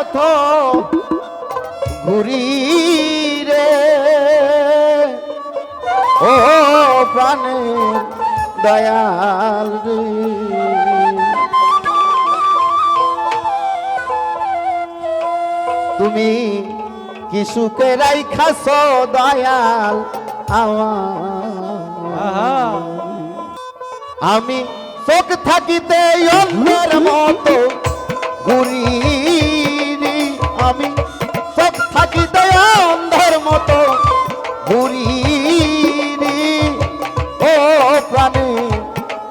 মতো ঘুরি রে ও প্রাণের দয়াল রে। তুমি কি সুখে রাইখাছ দয়াল আমার, আমি চোখ থাকিতে অন্ধের মতো ঘুরি, আমি চোখ থাকিতে অন্ধের মতো ঘুরি ও প্রাণে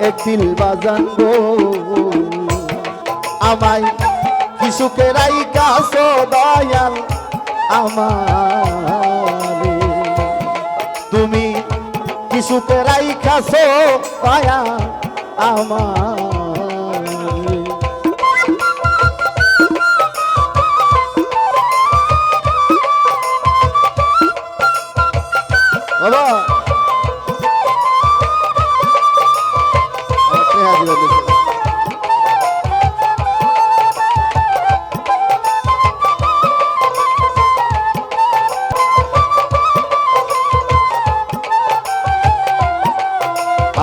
এক দিল বাজান গো, আমায় কি সুখে রাইখাছ দয়াল আমার, তুমি কি সুখে রাইখাছ দয়াল আমার। বাবা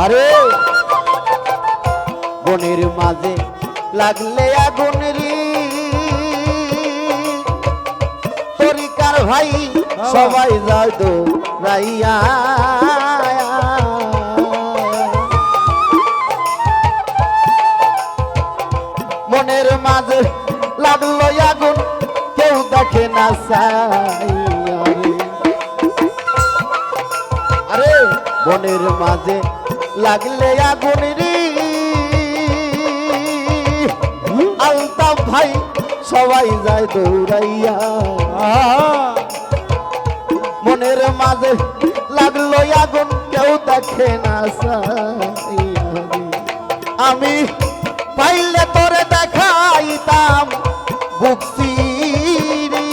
আরে বনের মাঝে লাগলে আগুন রে তরিকার ভাই সবাই যায় তো রাইয়া, মনের মাঝে লাগলো আগুন কেউ দেখে না সাইয়া রে। আরে বনের মাঝে লাগলে আগুন রে আলতাফ ভাই সবাই যায় দৌড়াইয়া, মনের মাঝে লাগলো আগুন কেউ দেখে না সাইয়া রে। আমি পাইলে তোরে দেখাইতাম বুক চিরি,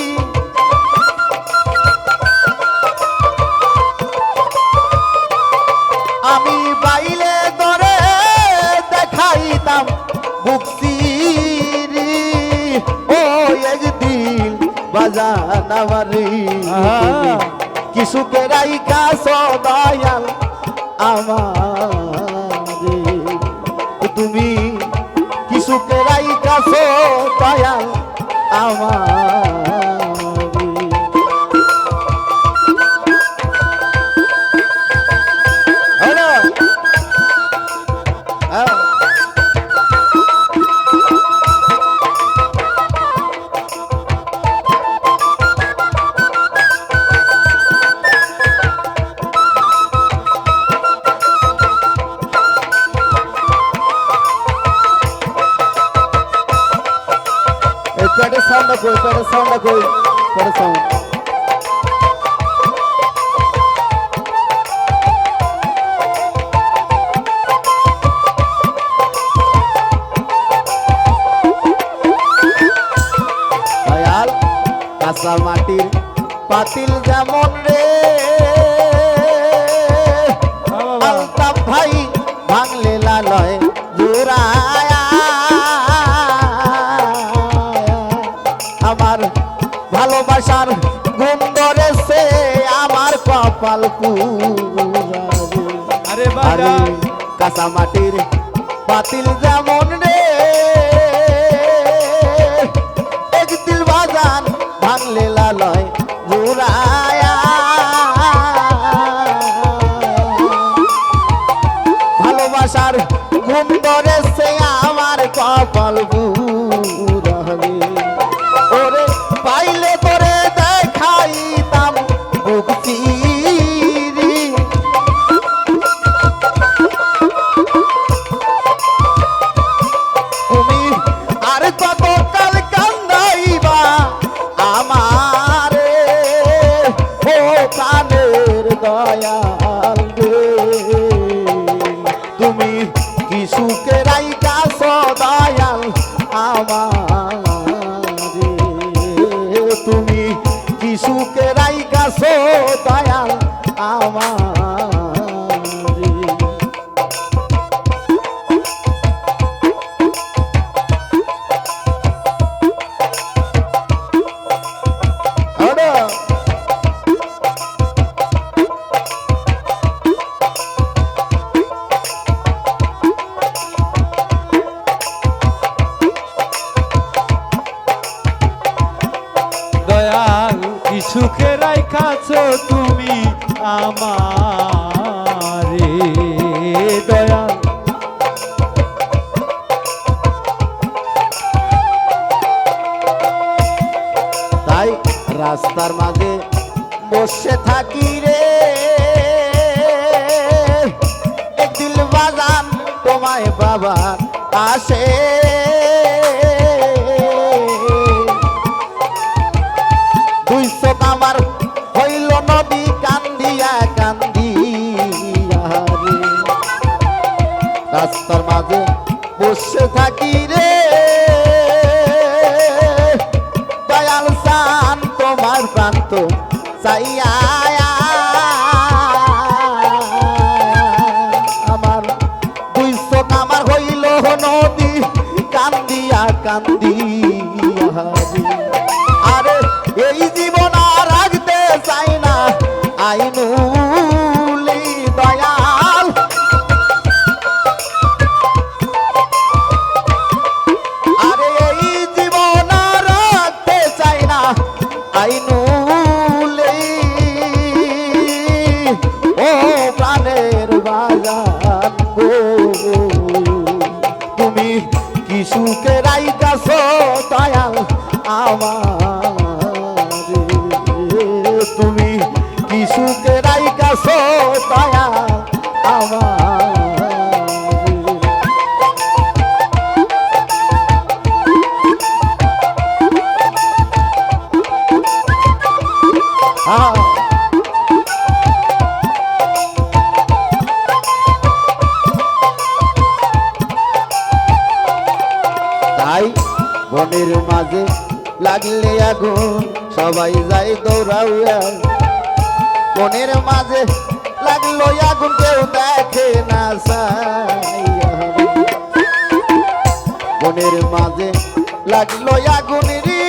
আমি পাইলে তোরে দেখাইতাম বুক চিরি ও একদিন বাজান আমারি, কি সুখে রাইখাছ দয়াল আমারে, তুমি কি সুখে রাইখাছ দয়াল আমারে। Pera sound na coisa, pera sound na coisa, pera sound. Dayal, kasa matir, patil jamon re, Altaf bhai, bhangle laloy, juraya. আমার ভালোবাসার গুণ ধরেছে আমার কপাল পুরারে, আরে বাবা কাঁচা মাটির পাতিল যেমন রে এক দিল বাজান ভাঙলে লালয় জোড়ায়া, ভালোবাসার গুণ ধরেছে আমার কপাল পুরারে, ওরে পাইলে তোরে দেখাইতাম বুক চিরি, সুখে রাইখাছো তুমি আমারে দয়াল। তাই রাস্তার মাঝে বসে থাকি রে এক দিল বাজান তোমায় বাবা আসে। দুই চোখ আমার হইল নদী কান্দিয়া কান্দিয়া রে রাস্তার মাঝে বসে থাকি রে দয়াল সান তোমার প্রান্ত চাইয়া আমার দুই চোখ আমার হইল নদী কান্দিয়া কান্দিয়া রে। আরে এই জীবন আর রাখতে চাই না আইনুলি দয়াল। আরে এই জীবন আর রাখতে চাই না আইনুলি ও প্রাণের বাজান গো তুমি কি সুখে রাইখাছো দয়াল আমারে। তুমি কি সুখে রাইখাছো দয়াল আমারে। তাই বনের মাঝে লাগলে আগুন সবাই যায় দৌড়াউয়া। বনের মাঝে লাগলো আগুন কেউ দেখে না ছাইয়া। বনের মাঝে লাগলো আগুন রে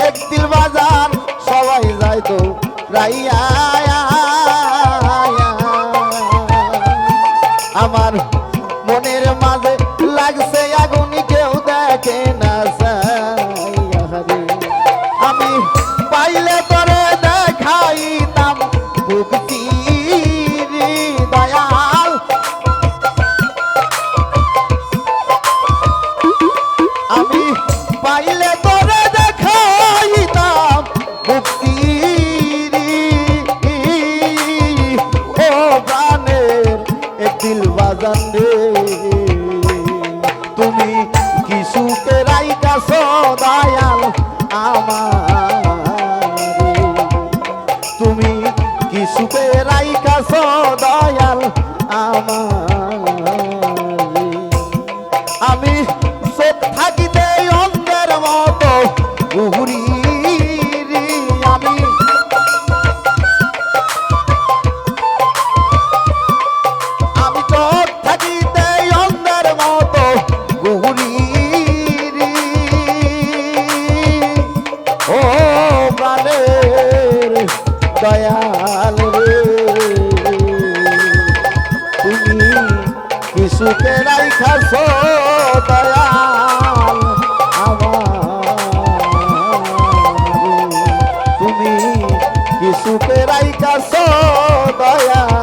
এক দিল বাজান সবাই যায় দৌড়াইয়া। আমার মনের মাঝে লাগছে আগুন কেউ দেখে না ছাইয়া রে। আমি পাইলে তোরে দেখাইতাম ভক্তি রে দয়াল। আমি পাইলে তোরে দেখাইতাম ভক্তি রে ও প্রাণের এক দিল বাজান রে। তুমি কি সুখে রাইখাছো দয়াল আমারে। তুমি কি সুখে রাইখাছো দয়াল আমারে। আমি চোখ থাকিতে অন্ধের মতো ঘুরি রে। আমি চোখ থাকিতে অন্ধের মতো ঘুরি রে ও প্রাণের দয়াল রে। তুমি কি সুখে রাইখাছো দয়াল আমারে। তুমি কি সুখে রাইখাছো দয়াল